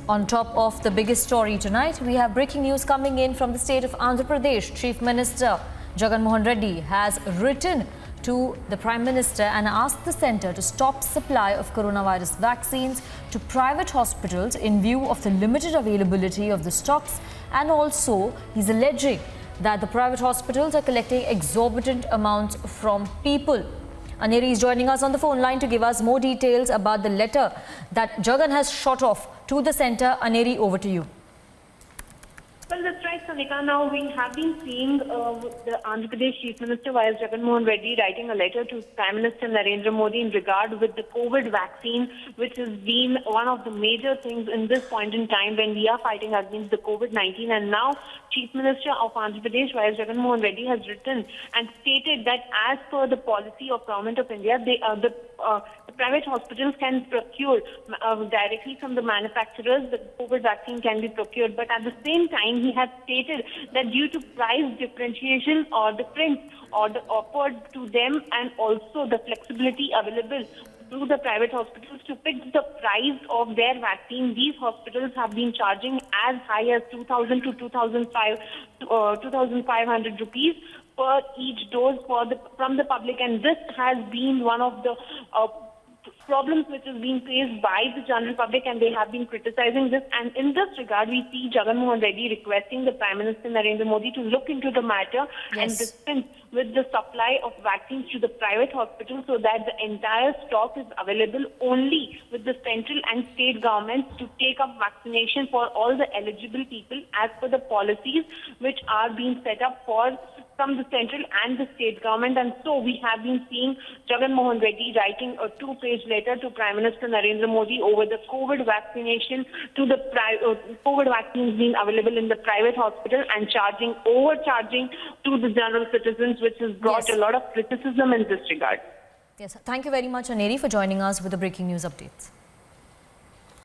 On top of the biggest story tonight, we have breaking news coming in from the state of Andhra Pradesh. Chief Minister Jagan Mohan Reddy has written to the Prime Minister and asked the centre to stop supply of coronavirus vaccines to private hospitals in view of the limited availability of the stocks, and also he's alleging that the private hospitals are collecting exorbitant amounts from people. Aneri is joining us on the phone line to give us more details about the letter that Jagan has shot off to the centre. Aneri, over to you. Well, that's right, Sanika. Now, we have been seeing the Andhra Pradesh Chief Minister Y.S. Jagan Mohan Reddy writing a letter to Prime Minister Narendra Modi in regard with the COVID vaccine, which has been one of the major things in this point in time when we are fighting against the COVID-19. And now, Chief Minister of Andhra Pradesh Y.S. Jagan Mohan Reddy has written and stated that as per the policy of Government of India, the private hospitals can procure directly from the manufacturers. The COVID vaccine can be procured, but at the same time, he has stated that due to price differentiation or difference offered to them and also the flexibility available to the private hospitals to fix the price of their vaccine, these hospitals have been charging as high as 2,000 to 2,500 rupees per each dose from the public, and this has been one of the problems which is being faced by the general public, and they have been criticizing this. And in this regard, we see Jagan Mohan Reddy requesting the Prime Minister Narendra Modi to look into the matter and dispense with the supply of vaccines to the private hospitals so that the entire stock is available only with the central and state governments to take up vaccination for all the eligible people as per the policies which are being set up from the central and the state government. And so we have been seeing Jagan Mohan Reddy writing a two-page letter to Prime Minister Narendra Modi over the COVID vaccination to the COVID vaccines being available in the private hospital and overcharging to the general citizens, which has brought a lot of criticism in this regard. Yes, thank you very much, Aneri, for joining us with the breaking news updates.